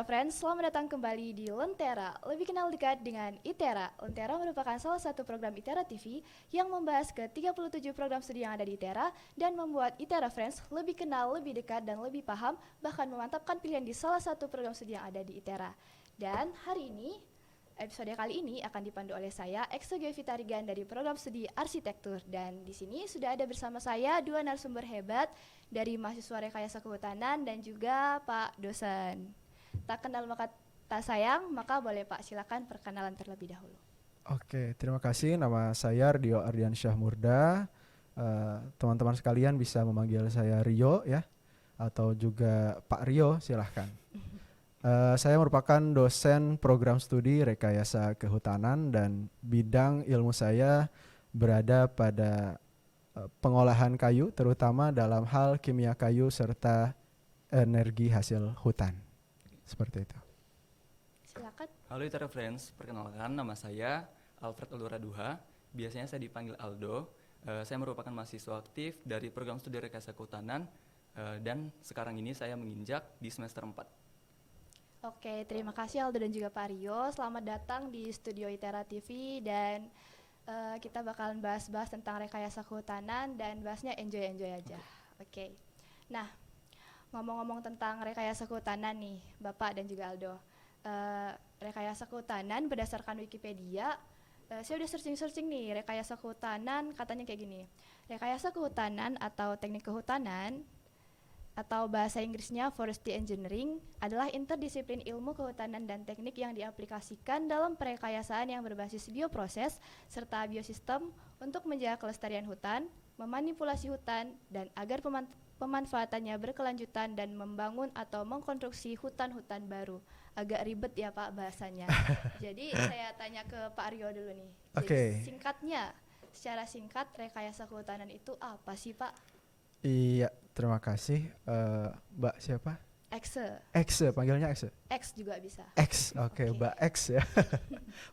ITERA Friends, selamat datang kembali di Lentera, lebih kenal dekat dengan ITERA. Lentera merupakan salah satu program ITERA TV yang membahas ke-37 program studi yang ada di ITERA dan membuat ITERA Friends lebih kenal, lebih dekat, dan lebih paham, bahkan memantapkan pilihan di salah satu program studi yang ada di ITERA. Dan hari ini, episode kali ini akan dipandu oleh saya, Ekso Gevitarigan dari program studi arsitektur. Dan di sini sudah ada bersama saya dua narasumber hebat dari mahasiswa rekayasa kehutanan dan juga Pak dosen. Tak kenal maka tak sayang, maka boleh Pak silakan perkenalan terlebih dahulu. Oke, terima kasih. Nama saya Rio Ardiansyah Murda. Teman-teman sekalian bisa memanggil saya Rio ya, atau juga Pak Rio, silahkan. Saya merupakan dosen program studi rekayasa kehutanan dan bidang ilmu saya berada pada pengolahan kayu, terutama dalam hal kimia kayu serta energi hasil hutan. Seperti itu. Silakan. Halo ITERA Friends, perkenalkan nama saya Alfred Ulura Duha. Biasanya saya dipanggil Aldo. Saya merupakan mahasiswa aktif dari program studi rekayasa kehutanan dan sekarang ini saya menginjak di semester 4. Oke, terima kasih Aldo dan juga Pak Rio. Selamat datang di studio ITERA TV dan kita bakalan bahas-bahas tentang rekayasa kehutanan dan bahasnya enjoy-enjoy aja. Oke. Nah, ngomong-ngomong tentang rekayasa kehutanan nih, Bapak dan juga Aldo. Rekayasa kehutanan berdasarkan Wikipedia, saya udah searching nih, rekayasa kehutanan katanya kayak gini. Rekayasa kehutanan atau teknik kehutanan atau bahasa Inggrisnya forestry engineering adalah interdisiplin ilmu kehutanan dan teknik yang diaplikasikan dalam perekayasaan yang berbasis bioproses serta biosistem untuk menjaga kelestarian hutan, memanipulasi hutan, dan agar pemanfaatannya berkelanjutan dan membangun atau mengkonstruksi hutan-hutan baru. Agak ribet ya Pak bahasanya. Jadi saya tanya ke Pak Rio dulu nih. Jadi singkatnya, secara singkat rekayasa kehutanan itu apa sih Pak? Iya, terima kasih. Mbak siapa? Ekse, panggilnya Ekse? X juga bisa. X, oke. Mbak X ya.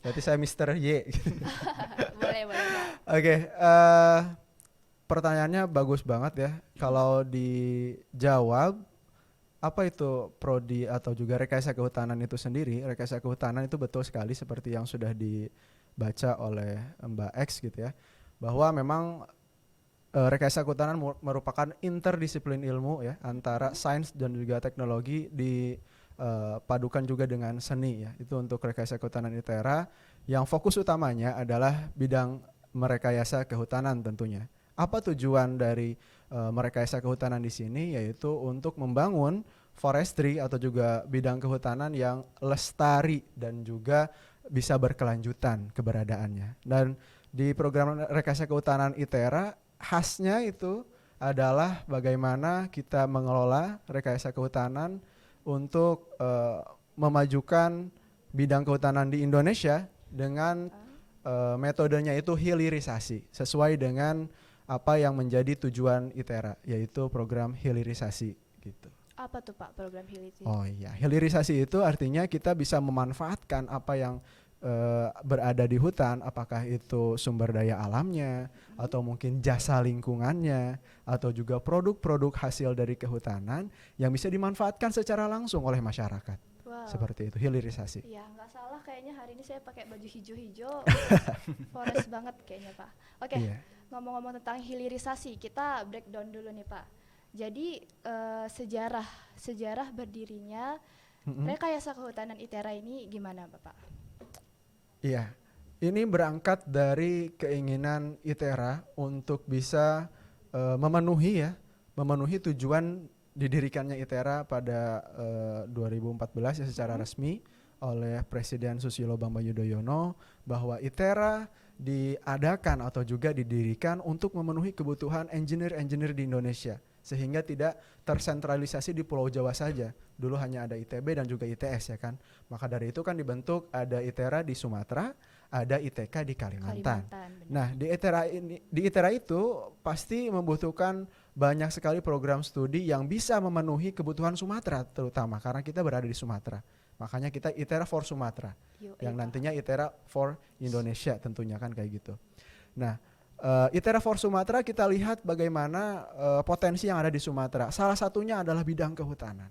Berarti saya Mr. Y. Boleh Pak. Oke, pertanyaannya bagus banget ya. Kalau dijawab, apa itu prodi atau juga rekayasa kehutanan itu sendiri? Rekayasa kehutanan itu betul sekali seperti yang sudah dibaca oleh Mbak X gitu ya. Bahwa memang rekayasa kehutanan merupakan interdisiplin ilmu ya antara sains dan juga teknologi dipadukan juga dengan seni ya. Itu untuk rekayasa kehutanan ITERA yang fokus utamanya adalah bidang merekayasa kehutanan tentunya. Apa tujuan dari merekayasa kehutanan di sini? Yaitu untuk membangun forestry atau juga bidang kehutanan yang lestari dan juga bisa berkelanjutan keberadaannya. Dan di program rekayasa kehutanan ITERA khasnya itu adalah bagaimana kita mengelola rekayasa kehutanan untuk memajukan bidang kehutanan di Indonesia dengan metodenya itu hilirisasi sesuai dengan apa yang menjadi tujuan ITERA, yaitu program hilirisasi gitu. Apa tuh Pak program hilirisasi? Oh iya, hilirisasi itu artinya kita bisa memanfaatkan apa yang berada di hutan, apakah itu sumber daya alamnya, atau mungkin jasa lingkungannya, atau juga produk-produk hasil dari kehutanan yang bisa dimanfaatkan secara langsung oleh masyarakat. Wow. Seperti itu, hilirisasi. Iya, nggak salah kayaknya hari ini saya pakai baju hijau-hijau, forest banget kayaknya Pak. Oke, ngomong-ngomong tentang hilirisasi, kita breakdown dulu nih Pak. Jadi sejarah berdirinya rekayasa kehutanan ITERA ini gimana Bapak? Iya, ini berangkat dari keinginan ITERA untuk bisa memenuhi tujuan didirikannya ITERA pada 2014 ya secara resmi oleh Presiden Susilo Bambang Yudhoyono, bahwa ITERA diadakan atau juga didirikan untuk memenuhi kebutuhan engineer-engineer di Indonesia sehingga tidak tersentralisasi di Pulau Jawa saja. Dulu hanya ada ITB dan juga ITS ya kan. Maka dari itu kan dibentuk ada ITERA di Sumatera, ada ITK di Kalimantan. Nah, di ITERA itu pasti membutuhkan banyak sekali program studi yang bisa memenuhi kebutuhan Sumatera terutama karena kita berada di Sumatera. Makanya kita ITERA for Sumatera. Yang nantinya ITERA for Indonesia tentunya kan kayak gitu. Nah, ITERA for Sumatera kita lihat bagaimana potensi yang ada di Sumatera. Salah satunya adalah bidang kehutanan.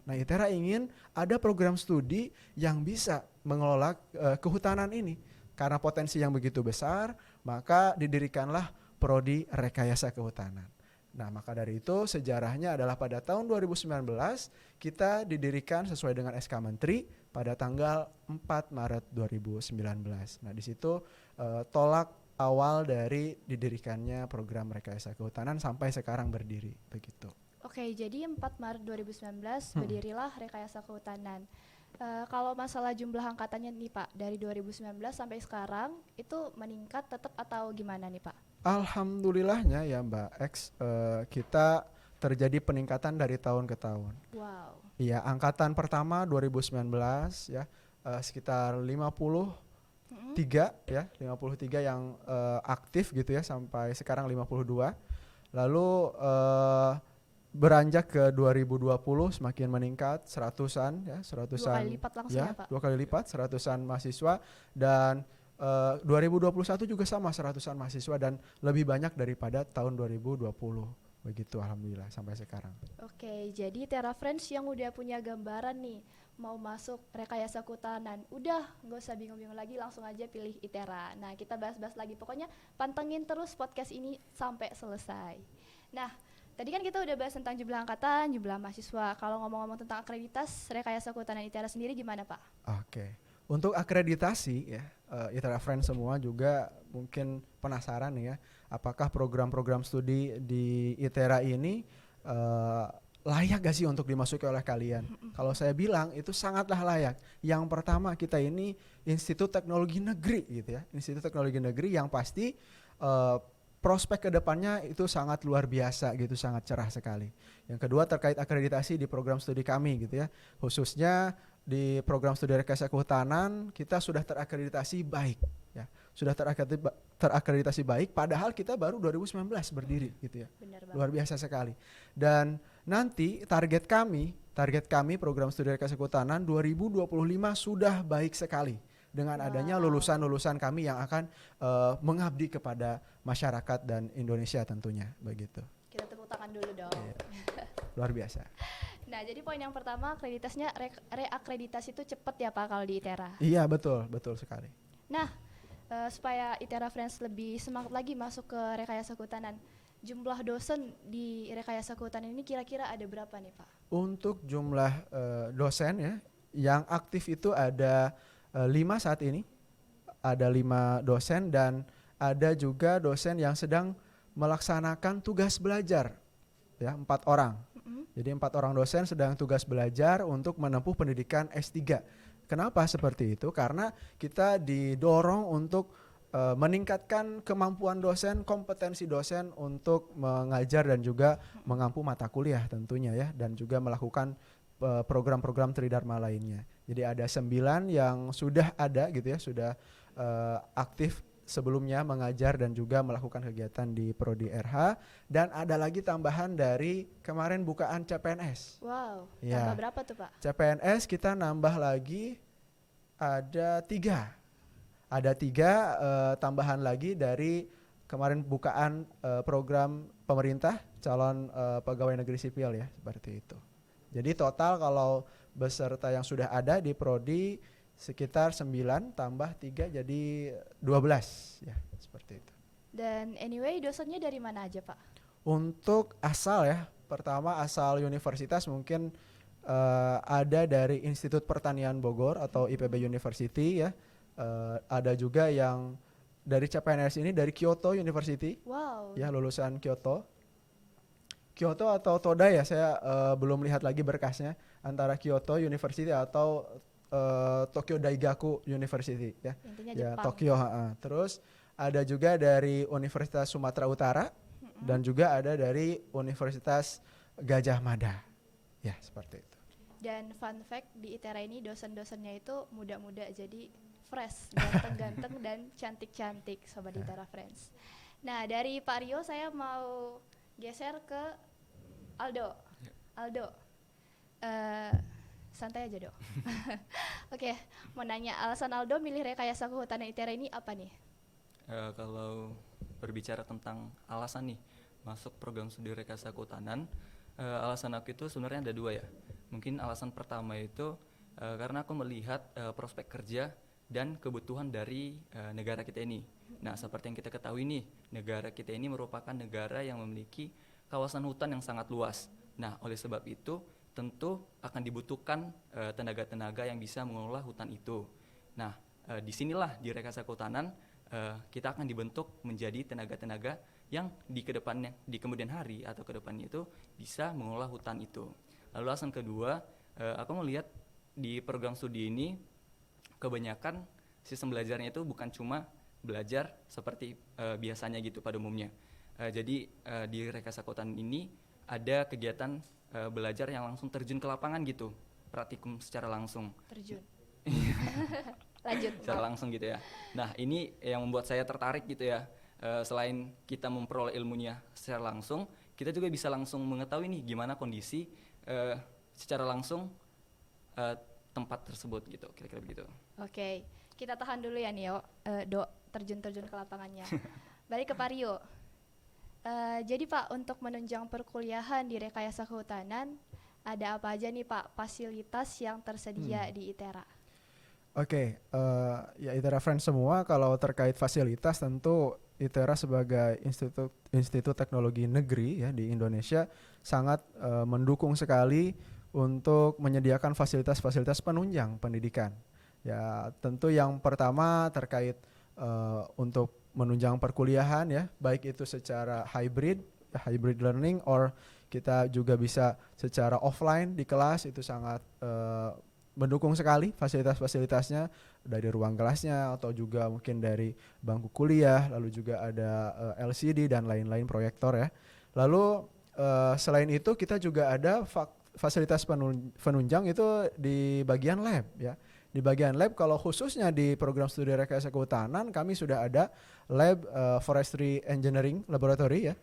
Nah, ITERA ingin ada program studi yang bisa mengelola kehutanan ini. Karena potensi yang begitu besar, maka didirikanlah Prodi Rekayasa Kehutanan. Nah, maka dari itu sejarahnya adalah pada tahun 2019 kita didirikan sesuai dengan SK Menteri pada tanggal 4 Maret 2019. Nah, di situ tolak awal dari didirikannya program Rekayasa Kehutanan sampai sekarang berdiri begitu. Oke, jadi 4 Maret 2019 berdirilah Rekayasa Kehutanan. Kalau masalah jumlah angkatannya nih Pak, dari 2019 sampai sekarang itu meningkat tetap atau gimana nih Pak? Alhamdulillahnya ya Mbak X, kita terjadi peningkatan dari tahun ke tahun. Wow. Iya, angkatan pertama 2019 ya, sekitar 53 ya, 53 yang aktif gitu ya, sampai sekarang 52. Lalu beranjak ke 2020 semakin meningkat, seratusan ya, seratusan. 2 kali lipat langsung ya Pak? 2 kali lipat, seratusan mahasiswa. Dan 2021 juga sama, seratusan mahasiswa dan lebih banyak daripada tahun 2020. Begitu alhamdulillah sampai sekarang. Oke, jadi Terra Friends yang udah punya gambaran nih mau masuk Rekayasa Kehutanan, udah nggak usah bingung-bingung lagi, langsung aja pilih ITERA. Nah, kita bahas-bahas lagi, pokoknya pantengin terus podcast ini sampai selesai. Nah, tadi kan kita udah bahas tentang jumlah angkatan, jumlah mahasiswa. Kalau ngomong-ngomong tentang akreditas Rekayasa Kehutanan ITERA sendiri gimana Pak? Oke. Untuk akreditasi ya, ITERA Friends semua juga mungkin penasaran nih ya, apakah program-program studi di ITERA ini layak gak sih untuk dimasuki oleh kalian? Kalau saya bilang itu sangatlah layak. Yang pertama, kita ini Institut Teknologi Negeri gitu ya, Institut Teknologi Negeri yang pasti prospek kedepannya itu sangat luar biasa gitu, sangat cerah sekali. Yang kedua terkait akreditasi di program studi kami gitu ya, khususnya di program studi Rekayasa Kehutanan kita sudah terakreditasi baik ya, sudah terakreditasi baik, padahal kita baru 2019 berdiri gitu ya. Benar banget. Luar biasa sekali. Dan nanti target kami program studi Rekayasa Kehutanan 2025 sudah baik sekali dengan adanya lulusan-lulusan kami yang akan mengabdi kepada masyarakat dan Indonesia tentunya begitu. Kita tepuk tangan dulu dong. Iya. Luar biasa. Nah, jadi poin yang pertama, akreditasnya reakreditasi itu cepat ya Pak kalau di ITERA. Iya, betul sekali. Nah, supaya ITERA Friends lebih semangat lagi masuk ke Rekayasa Kehutanan, jumlah dosen di Rekayasa Kehutanan ini kira-kira ada berapa nih Pak? Untuk jumlah dosen ya, yang aktif itu ada 5 saat ini. Ada 5 dosen dan ada juga dosen yang sedang melaksanakan tugas belajar ya, 4 orang. Jadi 4 orang dosen sedang tugas belajar untuk menempuh pendidikan S3. Kenapa seperti itu? Karena kita didorong untuk meningkatkan kemampuan dosen, kompetensi dosen untuk mengajar dan juga mengampu mata kuliah tentunya ya, dan juga melakukan program-program tridharma lainnya. Jadi ada 9 yang sudah ada gitu ya, sudah aktif sebelumnya mengajar dan juga melakukan kegiatan di Prodi RH, dan ada lagi tambahan dari kemarin bukaan CPNS. Wow, Ya. tambah berapa tuh Pak? CPNS kita nambah lagi ada 3. Ada 3 tambahan lagi dari kemarin bukaan program pemerintah calon pegawai negeri sipil ya, seperti itu. Jadi total kalau beserta yang sudah ada di Prodi sekitar 9 tambah 3 jadi 12 ya, seperti itu. Dan anyway, dosennya dari mana aja Pak? Untuk asal ya, pertama asal universitas mungkin ada dari Institut Pertanian Bogor atau IPB University ya. Ada juga yang dari CPNS ini dari Kyoto University. Wow. Ya, lulusan Kyoto atau Toda ya, saya belum lihat lagi berkasnya, antara Kyoto University atau Tokyo Daigaku University ya. Intinya Ya, Jepang. Tokyo. Terus ada juga dari Universitas Sumatera Utara dan juga ada dari Universitas Gajah Mada. Ya, seperti itu. Dan fun fact di ITERA ini dosen-dosennya itu muda-muda, jadi fresh, ganteng-ganteng dan cantik-cantik Sobat ITERA Friends. Nah, dari Pak Rio saya mau geser ke Aldo. Aldo, santai aja dong. Oke, mau nanya alasan Aldo milih Rekayasa Kehutanan ITERA ini apa nih? Kalau berbicara tentang alasan nih masuk program studi Rekayasa Kehutanan, Alasan aku itu sebenarnya ada dua ya. Mungkin alasan pertama itu karena aku melihat prospek kerja dan kebutuhan dari negara kita ini. Nah, seperti yang kita ketahui nih, negara kita ini merupakan negara yang memiliki kawasan hutan yang sangat luas. Nah, oleh sebab itu tentu akan dibutuhkan tenaga-tenaga yang bisa mengelola hutan itu. Nah, disinilah di Rekayasa Kehutanan kita akan dibentuk menjadi tenaga-tenaga yang di kemudian hari atau kedepannya itu bisa mengelola hutan itu. Lalu alasan kedua, aku melihat di program studi ini kebanyakan sistem belajarnya itu bukan cuma belajar seperti biasanya gitu pada umumnya. Jadi di Rekayasa Kehutanan ini ada kegiatan belajar yang langsung terjun ke lapangan gitu, praktikum secara langsung. Terjun. Lanjut. Secara langsung gitu ya. Nah, ini yang membuat saya tertarik gitu ya. Selain kita memperoleh ilmunya secara langsung, kita juga bisa langsung mengetahui nih gimana kondisi secara langsung tempat tersebut gitu, kira-kira begitu. Oke, kita tahan dulu ya Nio, terjun-terjun ke lapangannya. Balik ke Pak Rio. Jadi Pak, untuk menunjang perkuliahan di Rekayasa Kehutanan, ada apa aja nih Pak fasilitas yang tersedia di ITERA? Oke, ya ITERA Friends semua, kalau terkait fasilitas tentu ITERA sebagai institut teknologi negeri ya di Indonesia sangat mendukung sekali untuk menyediakan fasilitas-fasilitas penunjang pendidikan. Ya tentu yang pertama terkait untuk menunjang perkuliahan ya, baik itu secara hybrid learning, or kita juga bisa secara offline di kelas, itu sangat mendukung sekali fasilitas-fasilitasnya dari ruang kelasnya atau juga mungkin dari bangku kuliah, lalu juga ada LCD dan lain-lain proyektor ya. Lalu selain itu kita juga ada fasilitas penunjang itu di bagian lab ya. Di bagian lab, kalau khususnya di program studi Rekayasa Kehutanan, kami sudah ada lab Forestry Engineering Laboratory ya,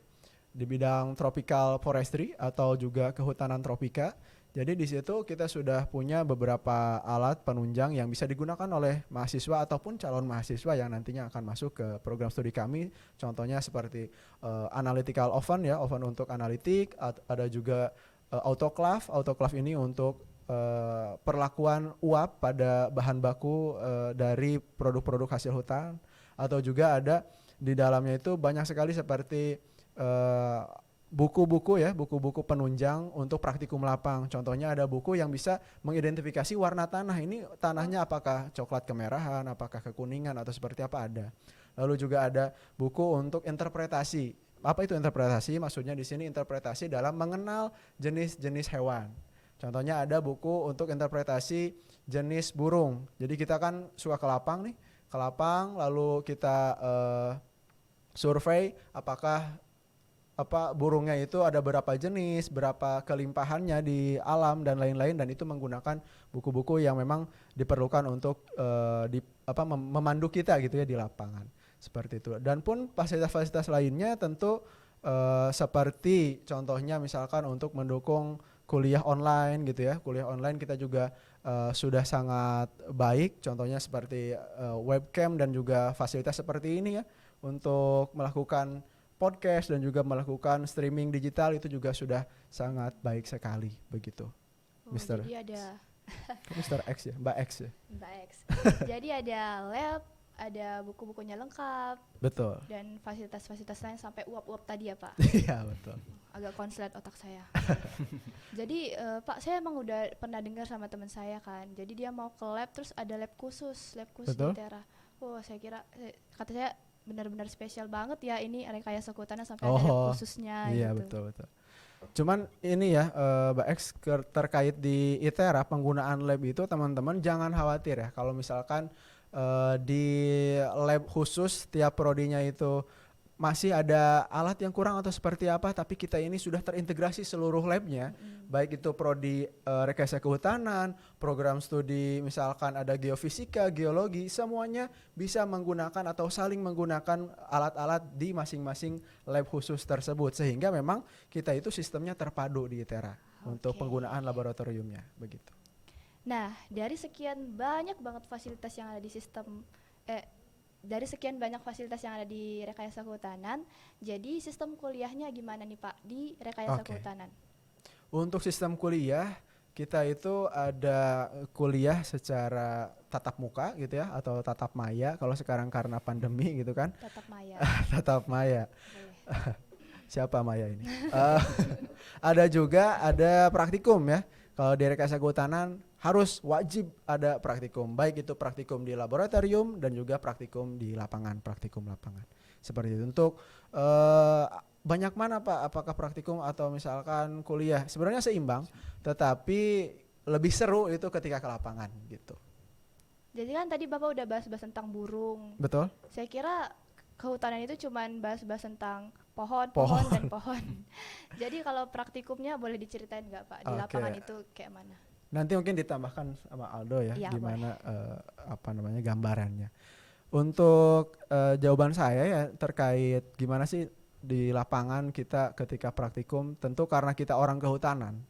di bidang tropical forestry atau juga kehutanan tropika. Jadi di situ kita sudah punya beberapa alat penunjang yang bisa digunakan oleh mahasiswa ataupun calon mahasiswa yang nantinya akan masuk ke program studi kami. Contohnya seperti analytical oven ya, oven untuk analitik, ada juga autoclave ini untuk perlakuan uap pada bahan baku dari produk-produk hasil hutan, atau juga ada di dalamnya itu banyak sekali seperti buku-buku penunjang untuk praktikum lapang. Contohnya ada buku yang bisa mengidentifikasi warna tanah. Ini tanahnya apakah coklat kemerahan, apakah kekuningan, atau seperti apa ada. Lalu juga ada buku untuk interpretasi. Apa itu interpretasi? Maksudnya di sini interpretasi dalam mengenal jenis-jenis hewan. Contohnya ada buku untuk interpretasi jenis burung. Jadi kita kan suka ke lapang nih, lalu kita survei apakah burungnya itu ada berapa jenis, berapa kelimpahannya di alam dan lain-lain, dan itu menggunakan buku-buku yang memang diperlukan untuk memandu kita gitu ya di lapangan. Seperti itu. Dan pun fasilitas-fasilitas lainnya tentu seperti contohnya misalkan untuk mendukung kuliah online gitu ya. Kuliah online kita juga sudah sangat baik, contohnya seperti webcam dan juga fasilitas seperti ini ya, untuk melakukan podcast dan juga melakukan streaming digital, itu juga sudah sangat baik sekali begitu. Mister. Jadi ada Mr. X ya, Mbak X ya. Mbak X. Jadi ada lab, ada buku-bukunya lengkap. Betul. Dan fasilitas-fasilitas lain sampai uap-uap tadi ya Pak. Iya betul. Agak konslet otak saya. Jadi Pak, saya emang udah pernah dengar sama teman saya kan. Jadi dia mau ke lab, terus ada lab khusus Betul. di ITERA. Saya kira kata saya benar-benar spesial banget ya ini Rekayasa Kehutanan sampai ada lab khususnya. Iya gitu. betul. Cuman ini ya Mbak X, terkait di ITERA penggunaan lab itu teman-teman jangan khawatir ya. Kalau misalkan di lab khusus tiap prodinya itu masih ada alat yang kurang atau seperti apa, tapi kita ini sudah terintegrasi seluruh labnya, baik itu prodi Rekayasa Kehutanan, program studi misalkan ada geofisika, geologi, semuanya bisa menggunakan atau saling menggunakan alat-alat di masing-masing lab khusus tersebut, sehingga memang kita itu sistemnya terpadu di ITERA untuk penggunaan laboratoriumnya begitu. Nah, dari sekian banyak banget fasilitas yang ada di sistem dari sekian banyak fasilitas yang ada di Rekayasa Kehutanan, jadi sistem kuliahnya gimana nih Pak di Rekayasa Kehutanan? Untuk sistem kuliah, kita itu ada kuliah secara tatap muka gitu ya, atau tatap maya kalau sekarang karena pandemi gitu kan. Tatap maya. Tatap maya. Boleh. Siapa Maya ini? Ada juga ada praktikum ya. Kalau di rekayasa kehutanan harus wajib ada praktikum, baik itu praktikum di laboratorium dan juga praktikum di lapangan, praktikum lapangan. Seperti itu. Untuk banyak mana Pak? Apakah praktikum atau misalkan kuliah? Sebenarnya seimbang, tetapi lebih seru itu ketika ke lapangan gitu. Jadi kan tadi Bapak udah bahas-bahas tentang burung. Betul? Saya kira kehutanan itu cuman bahas-bahas tentang pohon Pohon. dan pohon. Jadi kalau praktikumnya boleh diceritain nggak Pak di Oke. lapangan itu kayak mana? Nanti mungkin ditambahkan sama Aldo ya, Iya, gimana gambarannya. Untuk jawaban saya ya terkait gimana sih di lapangan kita ketika praktikum, tentu karena kita orang kehutanan.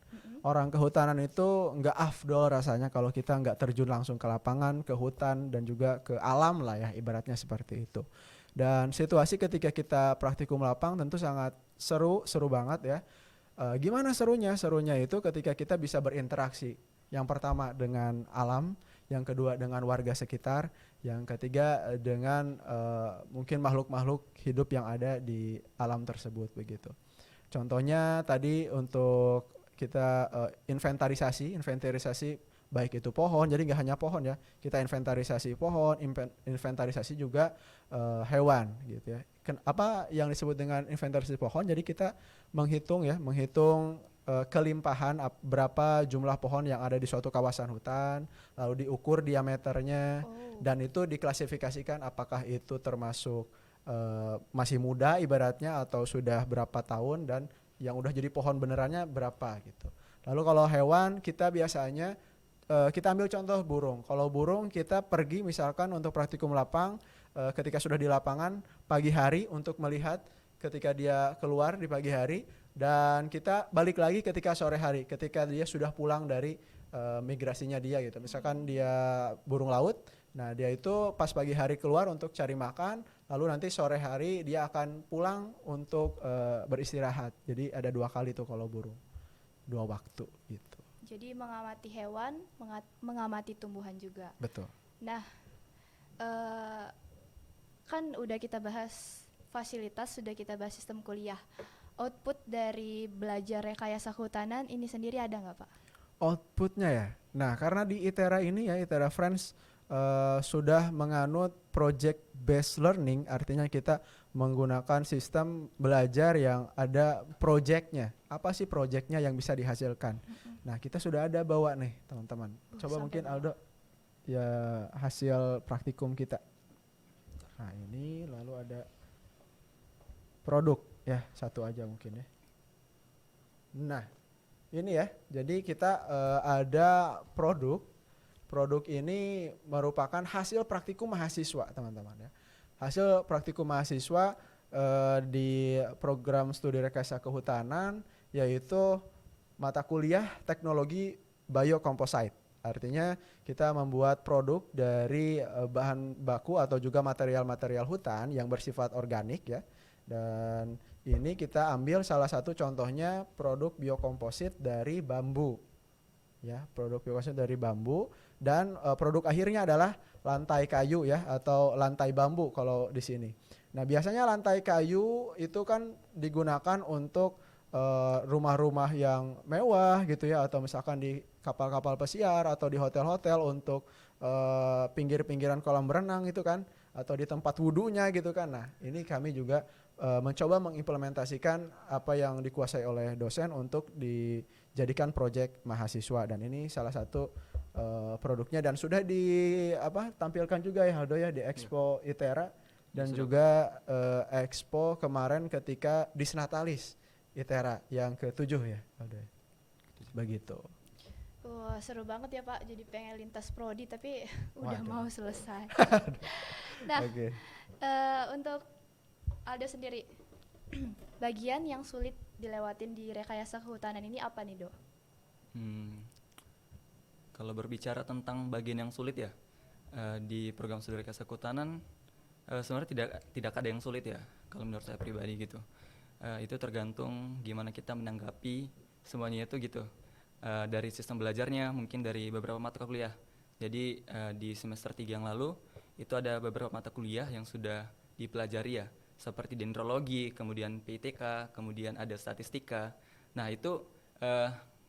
Orang kehutanan itu nggak afdol rasanya kalau kita nggak terjun langsung ke lapangan, ke hutan dan juga ke alam lah ya, ibaratnya seperti itu. Dan situasi ketika kita praktikum lapang tentu sangat seru banget ya. Gimana serunya? Serunya itu ketika kita bisa berinteraksi. Yang pertama dengan alam, yang kedua dengan warga sekitar, yang ketiga dengan mungkin makhluk-makhluk hidup yang ada di alam tersebut begitu. Contohnya tadi untuk kita inventarisasi baik itu pohon, jadi nggak hanya pohon ya, kita inventarisasi pohon, inventarisasi juga hewan gitu ya. Apa yang disebut dengan inventarisasi pohon? Jadi kita menghitung kelimpahan berapa jumlah pohon yang ada di suatu kawasan hutan, lalu diukur diameternya, dan itu diklasifikasikan apakah itu termasuk masih muda ibaratnya atau sudah berapa tahun dan yang udah jadi pohon benerannya berapa gitu. Lalu kalau hewan kita biasanya kita ambil contoh burung. Kalau burung kita pergi misalkan untuk praktikum lapang ketika sudah di lapangan pagi hari untuk melihat ketika dia keluar di pagi hari, dan kita balik lagi ketika sore hari ketika dia sudah pulang dari migrasinya dia gitu. Misalkan dia burung laut, nah dia itu pas pagi hari keluar untuk cari makan, lalu nanti sore hari dia akan pulang untuk beristirahat. Jadi ada 2 kali tuh kalau burung, 2 waktu gitu. Jadi mengamati hewan, mengamati tumbuhan juga. Betul. Nah, kan udah kita bahas fasilitas, sudah kita bahas sistem kuliah. Output dari belajar rekayasa kehutanan ini sendiri ada nggak Pak? Outputnya ya. Nah, karena di ITERA ini ya, ITERA Friends sudah menganut project based learning, artinya kita menggunakan sistem belajar yang ada projectnya. Apa sih projectnya yang bisa dihasilkan? Nah, kita sudah ada bawa nih teman-teman. Coba mungkin bawa. Aldo ya hasil praktikum kita. Nah, ini lalu ada produk ya, satu aja mungkin ya. Nah, ini ya. Jadi kita ada produk. Produk ini merupakan hasil praktikum mahasiswa, teman-teman ya. Hasil praktikum mahasiswa di program studi rekayasa kehutanan, yaitu mata kuliah teknologi biokomposite. Artinya kita membuat produk dari bahan baku atau juga material-material hutan yang bersifat organik ya. Dan ini kita ambil salah satu contohnya produk biokomposit dari bambu. Ya, produk biokomposit dari bambu, dan produk akhirnya adalah lantai kayu ya, atau lantai bambu kalau di sini. Nah, biasanya lantai kayu itu kan digunakan untuk rumah-rumah yang mewah gitu ya, atau misalkan di kapal-kapal pesiar atau di hotel-hotel untuk pinggir-pinggiran kolam berenang gitu kan, atau di tempat wudunya gitu kan. Nah, ini kami juga mencoba mengimplementasikan apa yang dikuasai oleh dosen untuk dijadikan proyek mahasiswa, dan ini salah satu produknya dan sudah tampilkan juga ya Aldo ya di Expo ITERA dan juga Expo kemarin ketika Disnatalis ITERA yang ke-7 ya Aldo ya. Begitu. Wah, seru banget ya Pak, jadi pengen lintas prodi tapi udah Waduh. mau selesai. Nah, Oke. untuk Aldo sendiri, bagian yang sulit dilewatin di rekayasa kehutanan ini apa nih, Do? Kalau berbicara tentang bagian yang sulit ya, di program studi rekayasa kehutanan sebenarnya tidak ada yang sulit ya, kalau menurut saya pribadi gitu. Itu tergantung gimana kita menanggapi semuanya itu gitu. Dari sistem belajarnya, mungkin dari beberapa mata kuliah. Jadi di semester 3 yang lalu itu ada beberapa mata kuliah yang sudah dipelajari ya, seperti dendrologi, kemudian PITK, kemudian ada statistika. Nah itu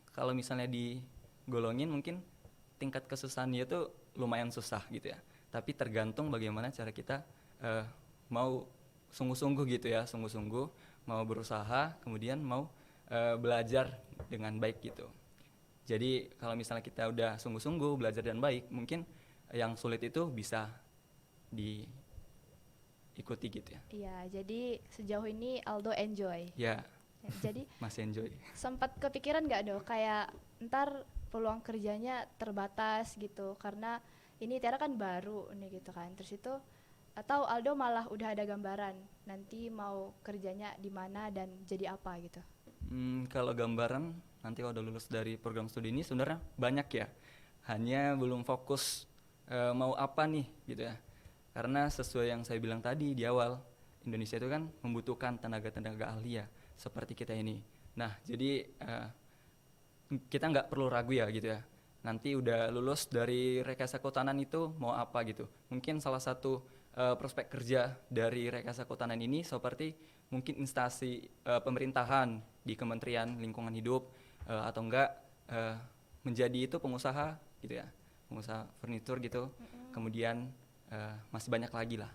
kalau misalnya digolongin mungkin tingkat kesusahannya itu lumayan susah gitu ya. Tapi tergantung bagaimana cara kita mau sungguh-sungguh gitu ya, sungguh-sungguh mau berusaha, kemudian mau belajar dengan baik gitu. Jadi kalau misalnya kita udah sungguh-sungguh belajar dan baik, mungkin yang sulit itu bisa diikuti gitu ya. Iya, jadi sejauh ini Aldo enjoy. Ya, Ya, jadi masih enjoy. sempat kepikiran nggak Do, kayak ntar peluang kerjanya terbatas gitu, karena ini Tiara kan baru nih gitu kan. Terus itu atau Aldo malah udah ada gambaran nanti mau kerjanya di mana dan jadi apa gitu. Kalau gambaran nanti kalau udah lulus dari program studi ini sebenarnya banyak ya. Hanya belum fokus mau apa nih gitu ya. Karena sesuai yang saya bilang tadi di awal, Indonesia itu kan membutuhkan tenaga-tenaga ahli ya, seperti kita ini. Nah, jadi kita nggak perlu ragu ya gitu ya. Nanti udah lulus dari rekayasa kehutanan itu mau apa gitu. Mungkin salah satu prospek kerja dari rekayasa kehutanan ini seperti mungkin instansi pemerintahan di Kementerian Lingkungan Hidup atau enggak menjadi itu pengusaha gitu ya, pengusaha furnitur gitu. Kemudian masih banyak lagi lah.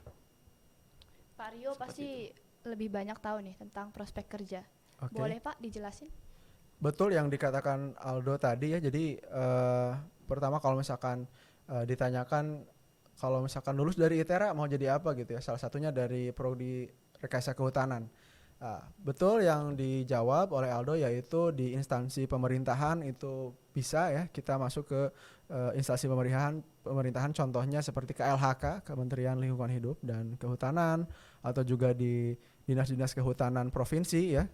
Pak Rio Seperti pasti lebih banyak tahu nih tentang prospek kerja. Oke. Boleh Pak dijelasin? Betul yang dikatakan Aldo tadi ya. Jadi pertama kalau misalkan ditanyakan kalau misalkan lulus dari ITERA mau jadi apa gitu ya. Salah satunya dari prodi rekayasa kehutanan. Betul yang dijawab oleh Aldo, yaitu di instansi pemerintahan itu bisa ya kita masuk ke instansi pemerintahan contohnya seperti KLHK, Kementerian Lingkungan Hidup dan Kehutanan, atau juga di dinas-dinas kehutanan provinsi ya.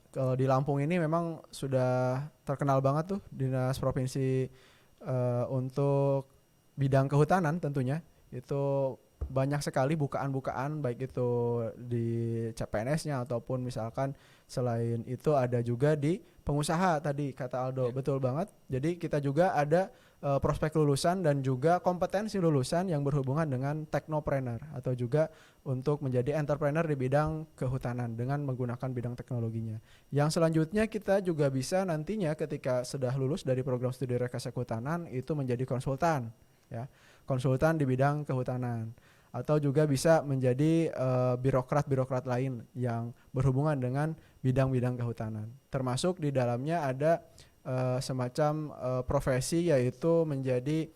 Kalau di Lampung ini memang sudah terkenal banget tuh dinas provinsi untuk bidang kehutanan tentunya. Itu banyak sekali bukaan-bukaan baik itu di CPNS-nya ataupun misalkan selain itu ada juga di pengusaha tadi kata Aldo. Betul banget. Jadi kita juga ada prospek lulusan dan juga kompetensi lulusan yang berhubungan dengan teknopreneur atau juga untuk menjadi entrepreneur di bidang kehutanan dengan menggunakan bidang teknologinya. Yang selanjutnya kita juga bisa nantinya ketika sudah lulus dari program studi rekayasa kehutanan itu menjadi konsultan ya. Konsultan di bidang kehutanan, atau juga bisa menjadi birokrat-birokrat lain yang berhubungan dengan bidang-bidang kehutanan. Termasuk di dalamnya ada semacam profesi yaitu menjadi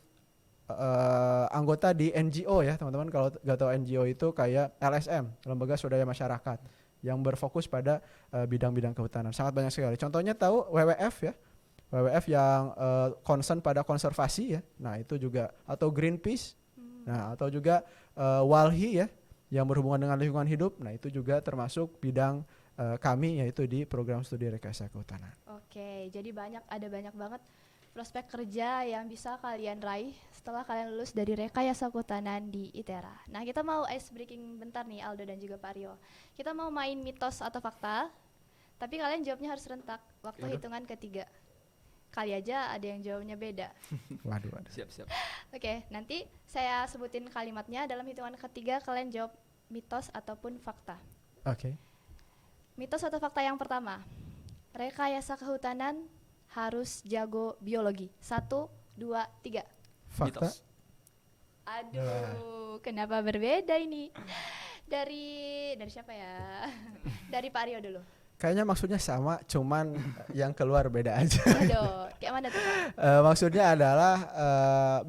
anggota di NGO ya teman-teman. Kalau nggak tahu NGO itu kayak LSM, Lembaga Swadaya Masyarakat, yang berfokus pada bidang-bidang kehutanan. Sangat banyak sekali. Contohnya tahu WWF ya. WWF yang concern pada konservasi ya. Nah, itu juga, atau Greenpeace. Nah, atau juga WALHI ya yang berhubungan dengan lingkungan hidup. Nah, itu juga termasuk bidang kami yaitu di program studi rekayasa kehutanan. Oke, jadi ada banyak banget prospek kerja yang bisa kalian raih setelah kalian lulus dari rekayasa kehutanan di ITERA. Nah, kita mau ice breaking bentar nih Aldo dan juga Pak Rio. Kita mau main mitos atau fakta, tapi kalian jawabnya harus rentak. Waktu hitungan ketiga. Kali aja ada yang jawabnya beda. Waduh. Siap-siap. Oke, nanti saya sebutin kalimatnya, dalam hitungan ketiga kalian jawab mitos ataupun fakta. Oke. Mitos atau fakta yang pertama, rekayasa kehutanan harus jago biologi. 1, 2, 3. Fakta. Mitos. Aduh, kenapa berbeda ini? Dari siapa ya? Dari Pak Rio dulu. Kayaknya maksudnya sama, cuman yang keluar beda aja. Aduh, kayak mana tuh Pak? Maksudnya adalah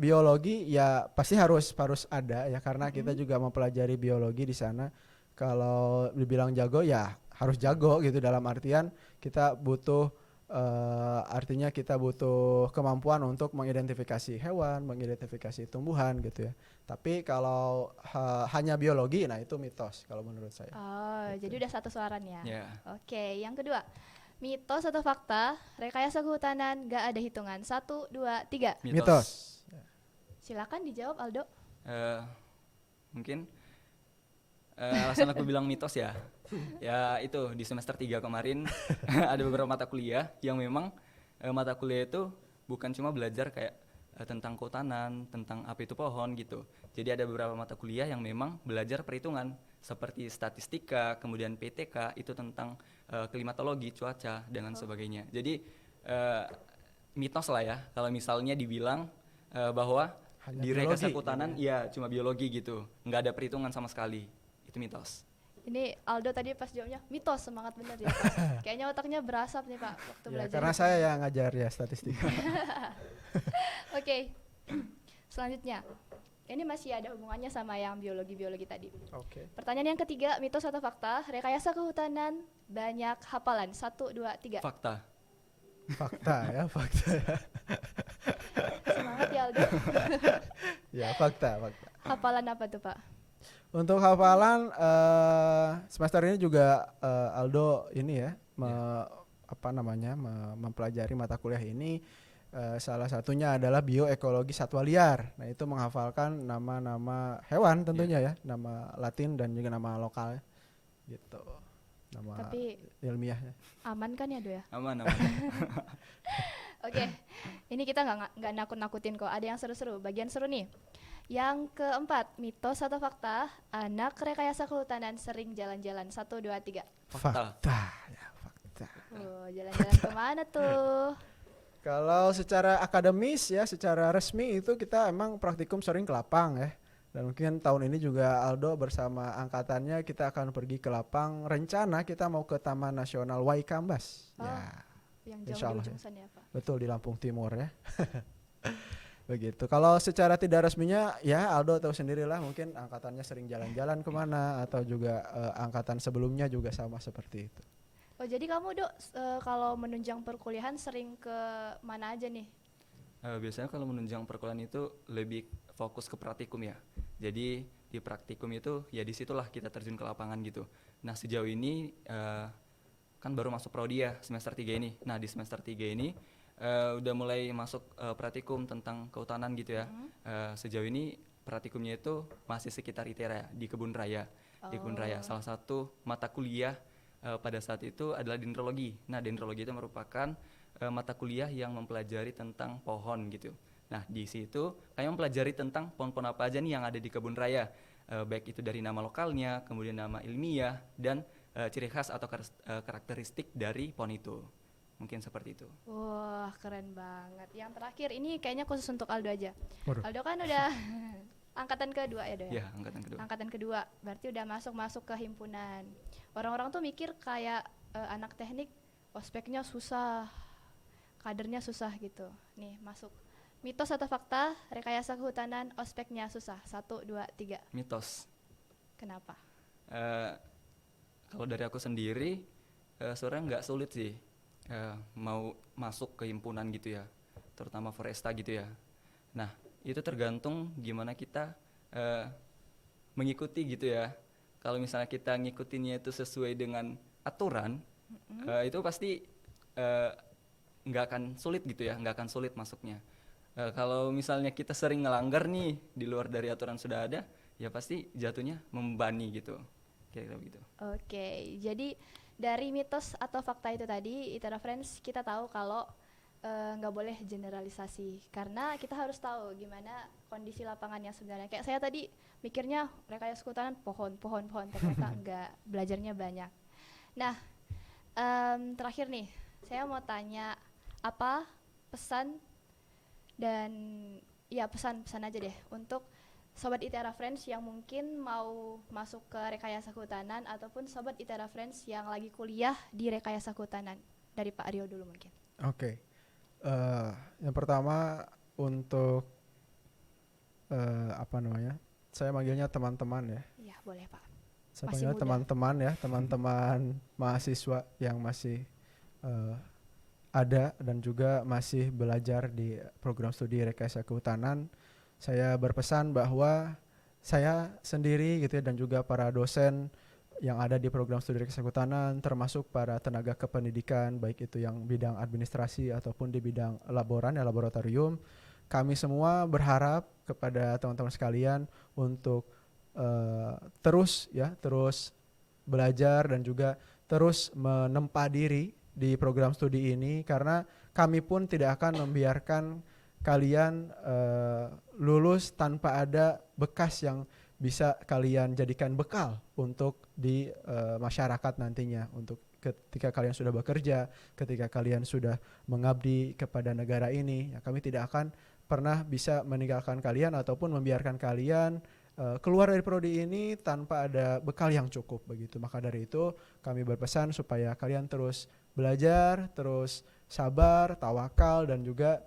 biologi ya pasti harus ada ya, karena kita juga mempelajari biologi di sana. Kalau dibilang jago ya harus jago gitu, dalam artian kita butuh artinya kita butuh kemampuan untuk mengidentifikasi hewan, mengidentifikasi tumbuhan gitu ya. Tapi kalau hanya biologi, nah itu mitos kalau menurut saya. Oh, Gitu. jadi udah satu suaran ya. Ya. Oke, yang kedua, mitos atau fakta, rekayasa kehutanan gak ada hitungan. 1, 2, 3. Mitos. Silakan dijawab Aldo. Mungkin alasan aku bilang mitos ya, Ya itu di semester 3 kemarin ada beberapa mata kuliah yang memang mata kuliah itu bukan cuma belajar kayak tentang kehutanan, tentang apa itu pohon gitu. Jadi ada beberapa mata kuliah yang memang belajar perhitungan seperti statistika, kemudian PTK itu tentang klimatologi, cuaca dan lain sebagainya. Jadi mitos lah ya kalau misalnya dibilang bahwa Hanya di biologi, rekayasa kehutanan ya cuma biologi gitu, nggak ada perhitungan sama sekali. Itu mitos. Ini Aldo tadi pas jawabnya mitos, semangat bener ya Pak. Kayaknya otaknya berasap nih Pak waktu Ya, belajar. karena itu. saya yang ngajar ya statistika. Oke, selanjutnya. Ini masih ada hubungannya sama yang biologi-biologi tadi. Oke. Pertanyaan yang ketiga, mitos atau fakta? Rekayasa kehutanan banyak hafalan. 1, 2, 3. Fakta. Fakta ya, fakta ya. Semangat ya Aldo. Ya, fakta, fakta. Hafalan apa tuh Pak? Untuk hafalan semester ini juga Aldo ini ya apa namanya mempelajari mata kuliah ini salah satunya adalah bioekologi satwa liar. Nah, itu menghafalkan nama-nama hewan tentunya ya, nama Latin dan juga nama lokal gitu. Nama Tapi ilmiahnya. aman kan ya Do ya? Aman, aman. Oke, ini kita nggak nakut-nakutin kok. Ada yang seru-seru. Bagian seru nih. Yang keempat, mitos atau fakta? Anak rekayasa kehutanan sering jalan-jalan. 1, 2, 3. Fakta. Fakta ya, fakta. Oh, jalan-jalan kemana tuh? Kalau secara akademis ya, secara resmi itu kita emang praktikum sering ke lapang ya. Dan mungkin tahun ini juga Aldo bersama angkatannya kita akan pergi ke lapang. Rencana kita mau ke Taman Nasional Waikambas. Oh, Ya, Yang Insya jauh di Allah ujung ya. sana ya Pak. betul di Lampung Timur ya. Begitu. Kalau secara tidak resminya ya Aldo tahu sendirilah, mungkin angkatannya sering jalan-jalan kemana atau juga angkatan sebelumnya juga sama seperti itu. Oh, jadi kamu Dok kalau menunjang perkuliahan sering ke mana aja nih? Biasanya kalau menunjang perkuliahan itu lebih fokus ke praktikum ya. Jadi di praktikum itu ya disitulah kita terjun ke lapangan gitu. Nah sejauh ini kan baru masuk prodi ya semester 3 ini. Nah di semester 3 ini udah mulai masuk praktikum tentang kehutanan gitu ya. Sejauh ini praktikumnya itu masih sekitar ITERA ya, di Kebun Raya. Di Kebun Raya salah satu mata kuliah pada saat itu adalah dendrologi. Nah dendrologi itu merupakan mata kuliah yang mempelajari tentang pohon gitu. Nah di situ kami mempelajari tentang pohon-pohon apa aja nih yang ada di kebun raya, baik itu dari nama lokalnya, kemudian nama ilmiah dan ciri khas atau karakteristik dari pohon itu. Mungkin seperti itu. Wah, keren banget. Yang terakhir ini kayaknya khusus untuk Aldo aja. Waduh. Aldo kan udah angkatan kedua ya Do ya? Ya angkatan kedua. Angkatan kedua, berarti udah masuk ke himpunan. Orang-orang tuh mikir kayak anak teknik ospeknya susah, kadernya susah gitu. Nih masuk. Mitos atau fakta? Rekayasa kehutanan ospeknya susah. 1, 2, 3. Mitos. Kenapa? Kalau dari aku sendiri sebenarnya nggak sulit sih mau masuk ke himpunan gitu ya, terutama Foresta gitu ya. Nah itu tergantung gimana kita mengikuti gitu ya. Kalau misalnya kita ngikutinnya itu sesuai dengan aturan, itu pasti nggak akan sulit gitu ya, nggak akan sulit masuknya. Kalau misalnya kita sering ngelanggar nih di luar dari aturan sudah ada, ya pasti jatuhnya membebani gitu, kira-kira begitu. Oke, jadi dari mitos atau fakta itu tadi, ITERA Friends kita tahu kalau nggak boleh generalisasi karena kita harus tahu gimana kondisi lapangan yang sebenarnya. Kayak saya tadi mikirnya rekayasa kehutanan pohon, ternyata enggak, belajarnya banyak. Nah, terakhir nih, saya mau tanya apa pesan dan ya pesan aja deh untuk sobat ITERA Friends yang mungkin mau masuk ke rekayasa kehutanan ataupun sobat ITERA Friends yang lagi kuliah di rekayasa kehutanan. Dari Pak Aryo dulu mungkin. Oke. Yang pertama untuk apa namanya? Saya manggilnya teman-teman ya. Iya, boleh Pak. Saya Masih panggil muda. teman-teman ya, teman-teman mahasiswa yang masih ada dan juga masih belajar di program studi rekayasa kehutanan. Saya berpesan bahwa saya sendiri gitu ya dan juga para dosen yang ada di program studi rekayasa kehutanan termasuk para tenaga kependidikan baik itu yang bidang administrasi ataupun di bidang laboratorium, kami semua berharap kepada teman-teman sekalian untuk terus belajar dan juga terus menempa diri di program studi ini, karena kami pun tidak akan membiarkan kalian lulus tanpa ada bekas yang bisa kalian jadikan bekal untuk di masyarakat nantinya, untuk ketika kalian sudah bekerja, ketika kalian sudah mengabdi kepada negara ini, ya kami tidak akan pernah bisa meninggalkan kalian ataupun membiarkan kalian keluar dari prodi ini tanpa ada bekal yang cukup begitu. Maka dari itu kami berpesan supaya kalian terus belajar, terus sabar, tawakal, dan juga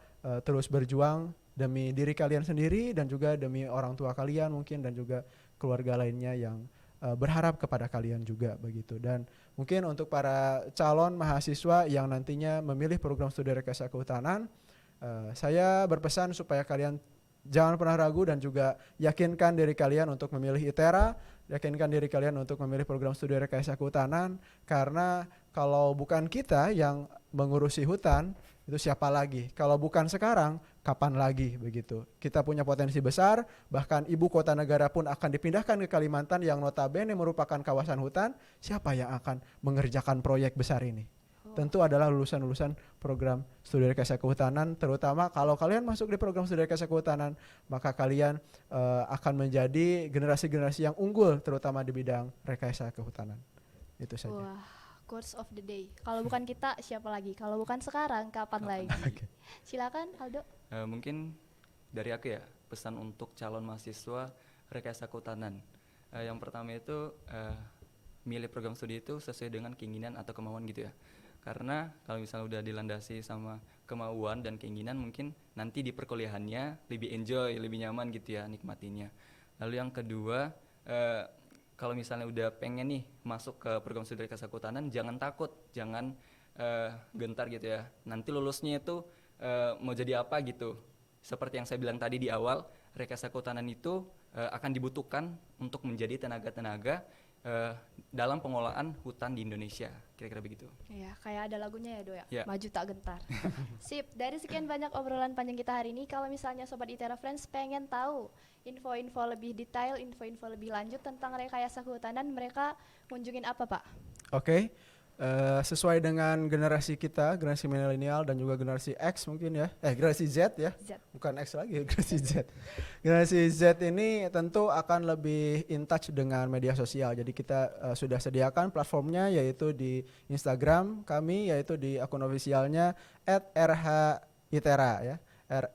terus berjuang demi diri kalian sendiri dan juga demi orang tua kalian mungkin, dan juga keluarga lainnya yang berharap kepada kalian juga begitu. Dan mungkin untuk para calon mahasiswa yang nantinya memilih program studi rekayasa kehutanan, saya berpesan supaya kalian jangan pernah ragu dan juga yakinkan diri kalian untuk memilih ITERA, yakinkan diri kalian untuk memilih program studi rekayasa kehutanan, karena kalau bukan kita yang mengurusi hutan, itu siapa lagi? Kalau bukan sekarang, kapan lagi begitu? Kita punya potensi besar, bahkan ibu kota negara pun akan dipindahkan ke Kalimantan yang notabene merupakan kawasan hutan. Siapa yang akan mengerjakan proyek besar ini? Tentu adalah lulusan-lulusan program studi rekayasa kehutanan, terutama kalau kalian masuk di program studi rekayasa kehutanan, maka kalian akan menjadi generasi-generasi yang unggul terutama di bidang rekayasa kehutanan. Itu saja. Wah, quotes of the day. Kalau bukan kita, siapa lagi? Kalau bukan sekarang, kapan lagi? Oke. Silakan, Aldo. Mungkin dari aku ya, pesan untuk calon mahasiswa rekayasa kehutanan. Yang pertama itu milih program studi itu sesuai dengan keinginan atau kemauan gitu ya. Karena kalau misalnya udah dilandasi sama kemauan dan keinginan, mungkin nanti di perkuliahannya lebih enjoy, lebih nyaman gitu ya nikmatinya. Lalu yang kedua, kalau misalnya udah pengen nih masuk ke program studi rekayasa kehutanan, jangan takut, jangan gentar gitu ya. Nanti lulusnya itu mau jadi apa gitu. Seperti yang saya bilang tadi di awal, rekayasa kehutanan itu akan dibutuhkan untuk menjadi tenaga-tenaga dalam pengelolaan hutan di Indonesia, kira-kira begitu. Iya, kayak ada lagunya ya, Do ya. Ya. Maju tak gentar. Sip, dari sekian banyak obrolan panjang kita hari ini, kalau misalnya Sobat ITERA Friends pengen tahu info-info lebih detail, info-info lebih lanjut tentang rekayasa kehutanan, mereka kunjungin apa, Pak? Oke. Sesuai dengan generasi kita, generasi milenial dan juga generasi X mungkin ya, generasi Z ya, Z. bukan X lagi, generasi Z. Generasi Z ini tentu akan lebih in touch dengan media sosial. Jadi kita sudah sediakan platformnya, yaitu di Instagram kami, yaitu di akun ofisialnya @rhitera ya.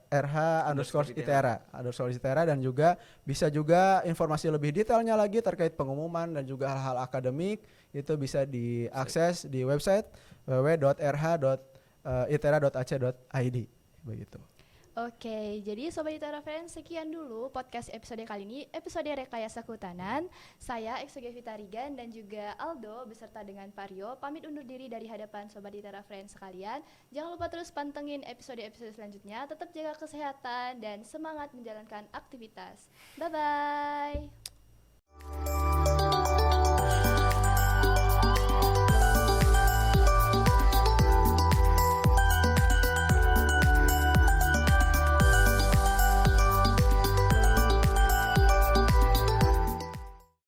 RH_ITERA dan juga bisa juga informasi lebih detailnya lagi terkait pengumuman dan juga hal-hal akademik itu bisa diakses di website www.rh.itera.ac.id begitu. Oke, jadi Sobat ITERA Friends, sekian dulu podcast episode kali ini, episode rekayasa kehutanan. Saya Exoge Vitarigan dan juga Aldo beserta dengan Pario pamit undur diri dari hadapan Sobat ITERA Friends sekalian. Jangan lupa terus pantengin episode-episode selanjutnya, tetap jaga kesehatan dan semangat menjalankan aktivitas. Bye-bye.